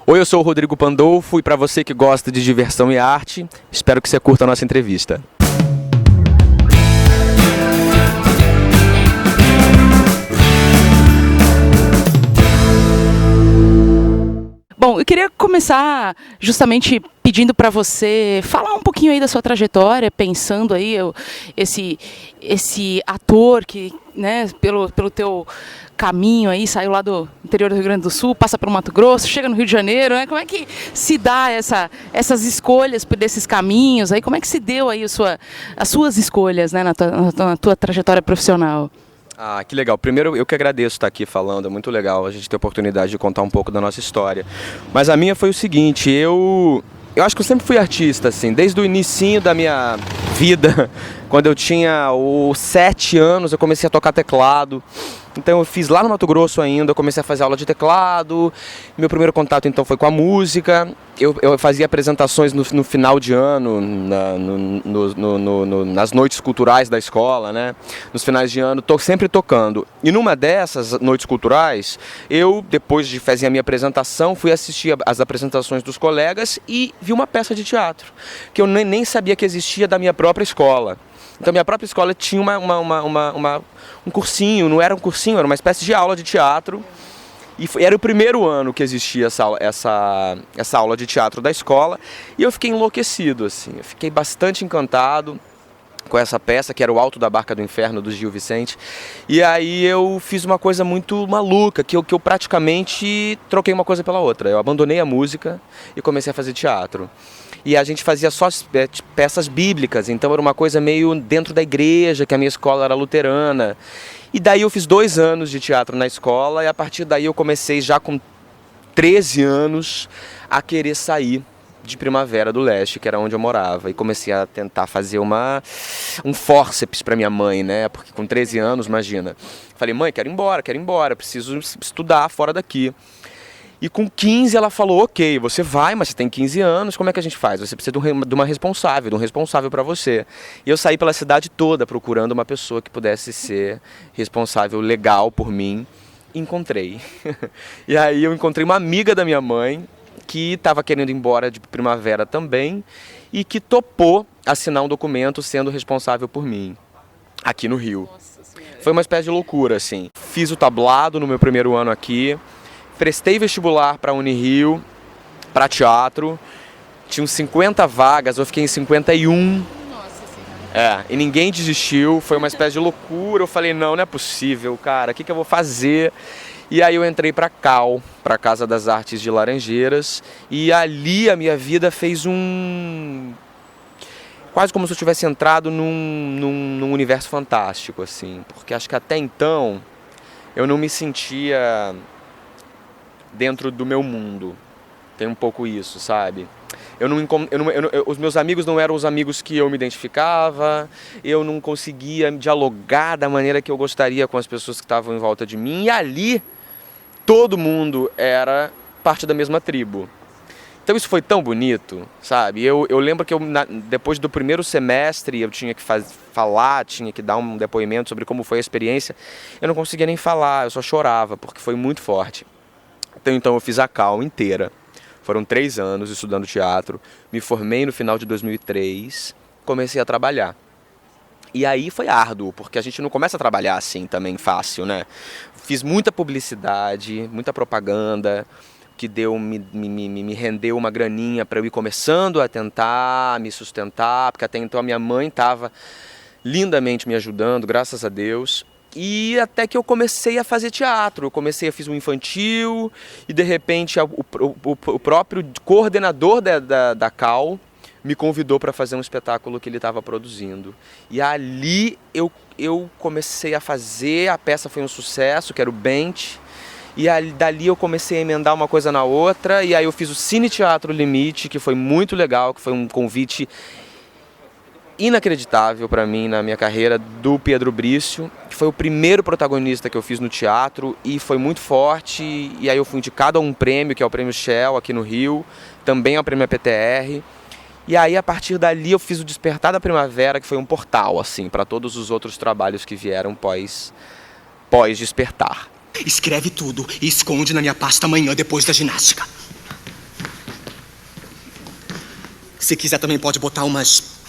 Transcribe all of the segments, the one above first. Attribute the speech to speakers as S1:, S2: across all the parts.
S1: Oi, eu sou o Rodrigo Pandolfo e para você que gosta de diversão e arte, espero que você curta a nossa entrevista.
S2: Bom, eu queria começar justamente pedindo para você falar um pouquinho aí da sua trajetória, pensando aí esse ator que, né, pelo teu caminho aí, saiu lá do interior do Rio Grande do Sul, passa pelo Mato Grosso, chega no Rio de Janeiro, né? Como é que se dá essas escolhas por desses caminhos aí? Como é que se deu aí as suas escolhas, né, na tua trajetória profissional?
S1: Ah, que legal. Primeiro, eu que agradeço estar aqui falando, é muito legal a gente ter a oportunidade de contar um pouco da nossa história. Mas a minha foi o seguinte, eu acho que eu sempre fui artista, assim, desde o inicinho da minha vida, quando eu tinha os 7 anos, eu comecei a tocar teclado. Então eu fiz lá no Mato Grosso ainda, eu comecei a fazer aula de teclado, meu primeiro contato então foi com a música, eu fazia apresentações no final de ano, nas noites culturais da escola, né? Nos finais de ano, sempre tocando. E numa dessas noites culturais, eu, depois de fazer a minha apresentação, fui assistir as apresentações dos colegas e vi uma peça de teatro, que eu nem sabia que existia da minha própria escola. Então, minha própria escola tinha um cursinho, não era um cursinho, era uma espécie de aula de teatro. E era o primeiro ano que existia essa aula de teatro da escola. E eu fiquei enlouquecido, assim. Eu fiquei bastante encantado com essa peça, que era o Alto da Barca do Inferno, do Gil Vicente. E aí eu fiz uma coisa muito maluca, que eu praticamente troquei uma coisa pela outra. Eu abandonei a música e comecei a fazer teatro. E a gente fazia só peças bíblicas, então era uma coisa meio dentro da igreja, que a minha escola era luterana. E daí eu fiz 2 anos de teatro na escola e a partir daí eu comecei já com 13 anos a querer sair de Primavera do Leste, que era onde eu morava. E comecei a tentar fazer um fórceps para minha mãe, né? Porque com 13 anos, imagina. Falei, mãe, quero ir embora, preciso estudar fora daqui. E com 15 ela falou, ok, você vai, mas você tem 15 anos, como é que a gente faz? Você precisa de uma responsável, de um responsável para você. E eu saí pela cidade toda procurando uma pessoa que pudesse ser responsável legal por mim. Encontrei. E aí eu encontrei uma amiga da minha mãe, que estava querendo ir embora de Primavera também, e que topou assinar um documento sendo responsável por mim, aqui no Rio. Foi uma espécie de loucura, assim. Fiz o tablado no meu primeiro ano aqui, prestei vestibular para a Unirio, para teatro, tinha uns 50 vagas, eu fiquei em 51. E ninguém desistiu, foi uma espécie de loucura, eu falei, não é possível, cara, o que eu vou fazer? E aí eu entrei para CAL, para Casa das Artes de Laranjeiras, e ali a minha vida fez quase como se eu tivesse entrado num universo fantástico, assim, porque acho que até então eu não me sentia dentro do meu mundo. Tem um pouco isso, sabe? Os meus amigos não eram os amigos que eu me identificava, eu não conseguia dialogar da maneira que eu gostaria com as pessoas que estavam em volta de mim, e ali todo mundo era parte da mesma tribo. Então isso foi tão bonito, sabe? Eu lembro que depois do primeiro semestre eu tinha que falar, tinha que dar um depoimento sobre como foi a experiência, eu não conseguia nem falar, eu só chorava, porque foi muito forte. Então eu fiz a CAL inteira, foram 3 anos estudando teatro, me formei no final de 2003, comecei a trabalhar. E aí foi árduo, porque a gente não começa a trabalhar assim também fácil, né? Fiz muita publicidade, muita propaganda, que me rendeu uma graninha para eu ir começando a tentar me sustentar, porque até então a minha mãe estava lindamente me ajudando, graças a Deus. E até que eu comecei a fazer teatro, fiz um infantil e de repente o próprio coordenador da CAL me convidou para fazer um espetáculo que ele estava produzindo. E ali eu comecei a fazer, a peça foi um sucesso, que era o Bent, e dali eu comecei a emendar uma coisa na outra, e aí eu fiz o Cine Teatro Limite, que foi muito legal, que foi um convite inacreditável para mim na minha carreira, do Pedro Brício, que foi o primeiro protagonista que eu fiz no teatro e foi muito forte. E aí eu fui indicado a um prêmio, que é o Prêmio Shell aqui no Rio, também ao Prêmio APTR. E aí a partir dali eu fiz o Despertar da Primavera, que foi um portal assim para todos os outros trabalhos que vieram pós Despertar.
S3: Escreve tudo e esconde na minha pasta amanhã depois da ginástica. Se quiser também pode botar umas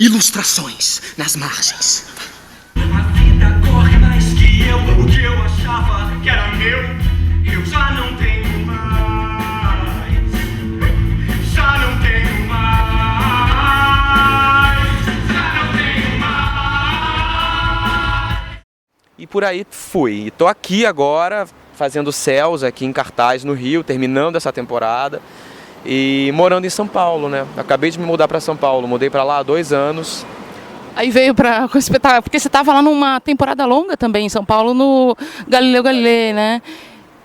S3: ilustrações nas margens.
S4: A vida corre mais que eu. O que eu achava que era meu, eu já não tenho mais. Já não tenho mais. Já não tenho mais.
S1: E por aí fui. E tô aqui agora fazendo Céus aqui em cartaz no Rio, terminando essa temporada e morando em São Paulo, né? Acabei de me mudar para São Paulo, mudei para lá há 2 anos.
S2: Aí veio para o espetáculo, porque você estava lá numa temporada longa também em São Paulo, no Galileu Galilei, né?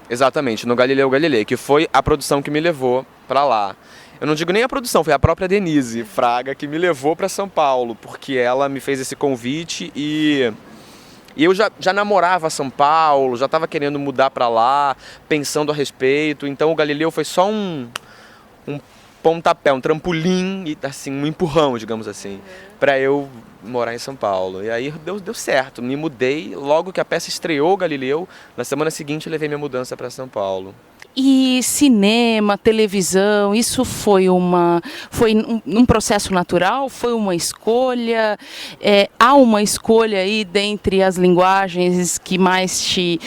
S1: Exatamente, no Galileu Galilei, que foi a produção que me levou para lá. Eu não digo nem a produção, foi a própria Denise Fraga que me levou para São Paulo, porque ela me fez esse convite e eu já namorava São Paulo, já estava querendo mudar para lá, pensando a respeito. Então o Galileu foi só um pontapé, um trampolim, e assim, um empurrão, digamos assim, para eu morar em São Paulo. E aí deu certo, me mudei, logo que a peça estreou o Galileu, na semana seguinte eu levei minha mudança para São Paulo.
S2: E cinema, televisão, isso foi um processo natural? Foi uma escolha? Há uma escolha aí dentre as linguagens que mais te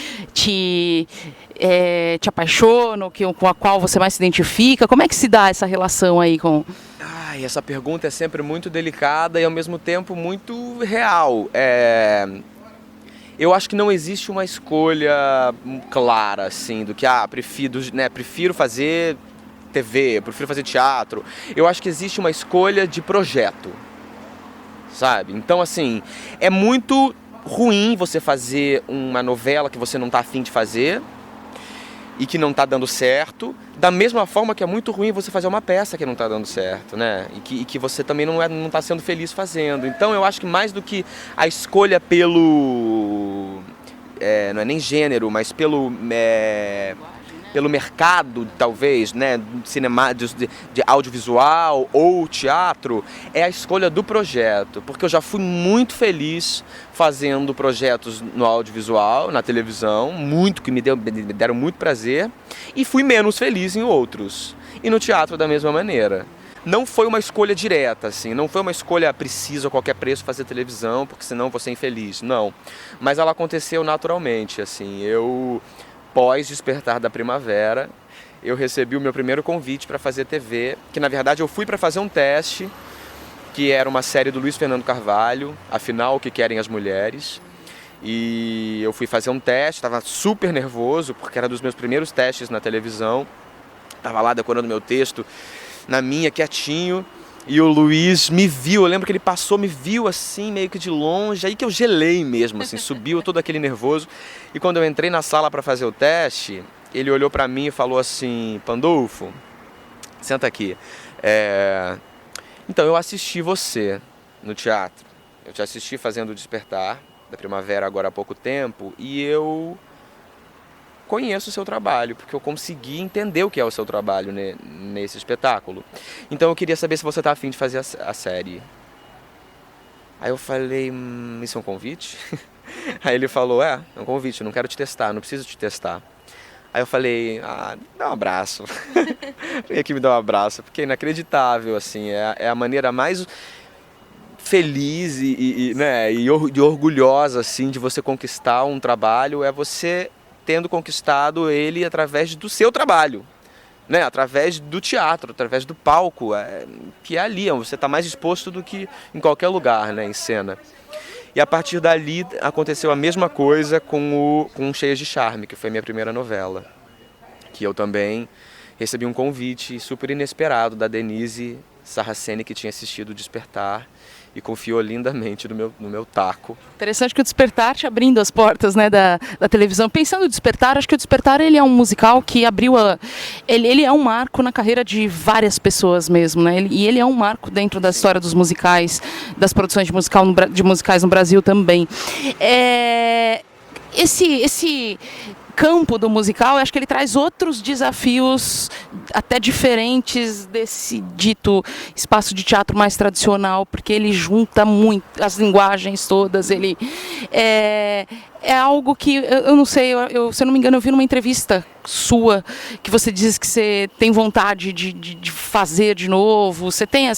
S2: apaixonam, com a qual você mais se identifica? Como é que se dá essa relação aí com...
S1: Ai, essa pergunta é sempre muito delicada e ao mesmo tempo muito real. Eu acho que não existe uma escolha clara, assim, do que, prefiro fazer TV, prefiro fazer teatro. Eu acho que existe uma escolha de projeto, sabe? Então, assim, é muito ruim você fazer uma novela que você não está afim de fazer e que não está dando certo, da mesma forma que é muito ruim você fazer uma peça que não está dando certo, né? E que você também não está sendo feliz fazendo. Então eu acho que mais do que a escolha pelo... não é nem gênero, mas pelo mercado, talvez, né, de audiovisual ou teatro, é a escolha do projeto, porque eu já fui muito feliz fazendo projetos no audiovisual, na televisão, que me deram muito prazer, e fui menos feliz em outros, e no teatro da mesma maneira. Não foi uma escolha direta, assim, não foi uma escolha preciso a qualquer preço fazer televisão, porque senão vou ser infeliz, não. Mas ela aconteceu naturalmente, assim, pós Despertar da Primavera, eu recebi o meu primeiro convite para fazer TV, que na verdade eu fui para fazer um teste, que era uma série do Luiz Fernando Carvalho, Afinal, o que querem as mulheres. E eu fui fazer um teste, estava super nervoso, porque era dos meus primeiros testes na televisão. Estava lá decorando meu texto, na minha, quietinho. E o Luiz me viu, eu lembro que ele passou, me viu assim, meio que de longe, aí que eu gelei mesmo, assim, subiu todo aquele nervoso. E quando eu entrei na sala para fazer o teste, ele olhou para mim e falou assim: Pandolfo, senta aqui. Então, eu assisti você no teatro, eu te assisti fazendo o Despertar da Primavera agora há pouco tempo, e eu conheço o seu trabalho, porque eu consegui entender o que é o seu trabalho nesse espetáculo. Então eu queria saber se você está afim de fazer a série. Aí eu falei, isso é um convite? Aí ele falou, é um convite, eu não quero te testar, não preciso te testar. Aí eu falei, dá um abraço. Vem aqui me dar um abraço, porque é inacreditável, assim, é a maneira mais feliz e orgulhosa, assim, de você conquistar um trabalho, é você tendo conquistado ele através do seu trabalho, né? Através do teatro, através do palco, que é ali, você está mais exposto do que em qualquer lugar, né, em cena. E a partir dali aconteceu a mesma coisa com Cheias de Charme, que foi minha primeira novela, que eu também recebi um convite super inesperado da Denise Sarraceni, que tinha assistido o Despertar e confiou lindamente no meu taco.
S2: Interessante que o Despertar te abrindo as portas, né, da televisão. Pensando no Despertar, acho que o Despertar ele é um musical que abriu ele é um marco na carreira de várias pessoas mesmo, né? E ele é um marco dentro da história dos musicais, das produções de musicais no Brasil também. Esse campo do musical, eu acho que ele traz outros desafios até diferentes desse dito espaço de teatro mais tradicional, porque ele junta muito as linguagens todas, ele é é algo que, eu não sei, se eu não me engano, eu vi numa entrevista sua, que você diz que você tem vontade de fazer de novo. Você tem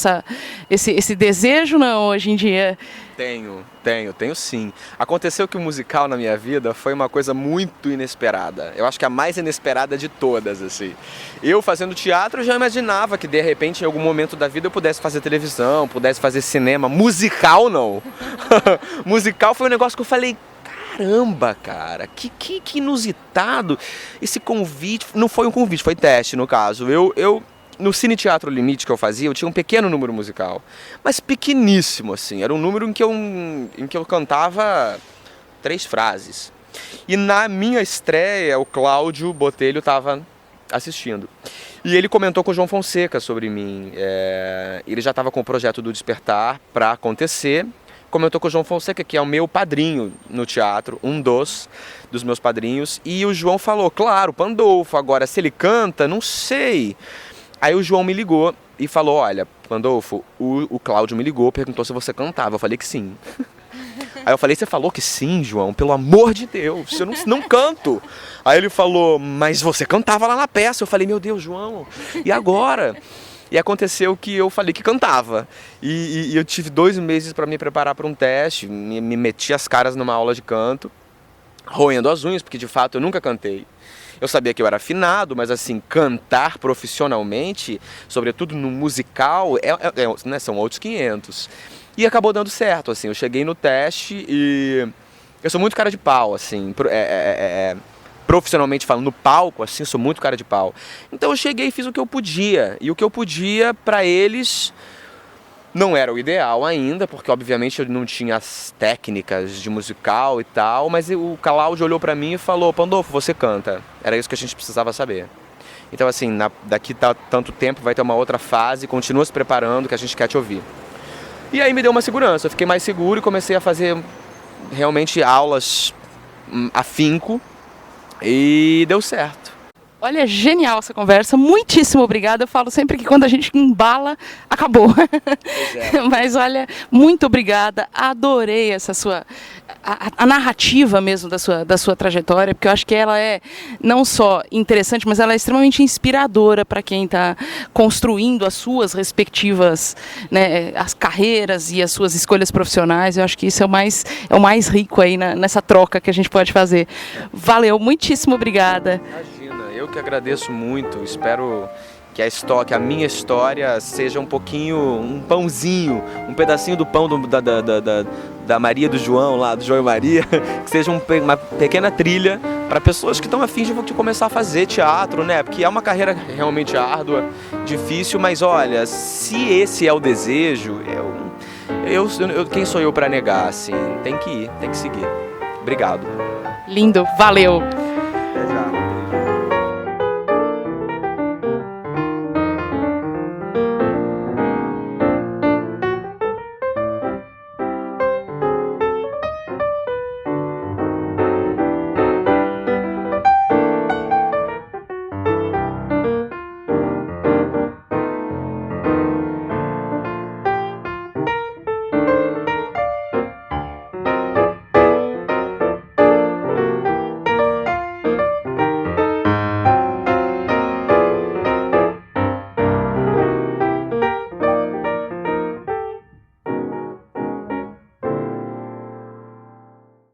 S2: esse desejo, não, hoje em dia?
S1: Tenho sim. Aconteceu que o musical na minha vida foi uma coisa muito inesperada. Eu acho que a mais inesperada de todas, assim. Eu fazendo teatro, eu já imaginava que de repente em algum momento da vida eu pudesse fazer televisão, pudesse fazer cinema. Musical não. Musical foi um negócio que eu falei, caramba, cara, que inusitado esse convite. Não foi um convite, foi teste no caso. No Cine Teatro Limite que eu fazia, eu tinha um pequeno número musical, mas pequeníssimo, assim. Era um número em que eu cantava 3 frases. E na minha estreia, o Cláudio Botelho estava assistindo. E ele comentou com o João Fonseca sobre mim. Ele já estava com o projeto do Despertar para acontecer. Comentou com o João Fonseca, que é o meu padrinho no teatro, um dos meus padrinhos. E o João falou, claro, Pandolfo, agora se ele canta, não sei. Aí o João me ligou e falou, olha, Pandolfo, o Cláudio me ligou, perguntou se você cantava. Eu falei que sim. Aí eu falei, você falou que sim, João? Pelo amor de Deus, eu não canto. Aí ele falou, mas você cantava lá na peça. Eu falei, meu Deus, João, e agora? E aconteceu que eu falei que cantava. E eu tive 2 meses para me preparar para um teste, me meti as caras numa aula de canto, roendo as unhas, porque de fato eu nunca cantei. Eu sabia que eu era afinado, mas assim, cantar profissionalmente, sobretudo no musical, né, são outros 500. E acabou dando certo, assim, eu cheguei no teste e eu sou muito cara de pau, assim, profissionalmente falando, no palco, assim, sou muito cara de pau. Então eu cheguei e fiz o que eu podia, e o que eu podia para eles não era o ideal ainda, porque obviamente eu não tinha as técnicas de musical e tal, mas o Cláudio olhou pra mim e falou, Pandolfo, você canta. Era isso que a gente precisava saber. Então assim, daqui tanto tempo vai ter uma outra fase, continua se preparando que a gente quer te ouvir. E aí me deu uma segurança, eu fiquei mais seguro e comecei a fazer realmente aulas afinco e deu certo.
S2: Olha, genial essa conversa, muitíssimo obrigada. Eu falo sempre que quando a gente embala, acabou. Mas olha, muito obrigada, adorei essa sua, a narrativa mesmo da sua trajetória, porque eu acho que ela é não só interessante, mas ela é extremamente inspiradora para quem está construindo as suas respectivas, né, as carreiras e as suas escolhas profissionais. Eu acho que isso é o mais rico aí nessa troca que a gente pode fazer. Valeu, muitíssimo obrigada.
S1: Eu que agradeço muito, espero que a minha história seja um pouquinho, um pãozinho, um pedacinho do pão da Maria do João, lá do João e Maria, que seja uma pequena trilha para pessoas que estão a fim de começar a fazer teatro, né? Porque é uma carreira realmente árdua, difícil, mas olha, se esse é o desejo, quem sou eu para negar, assim? Tem que ir, tem que seguir. Obrigado.
S2: Lindo, valeu!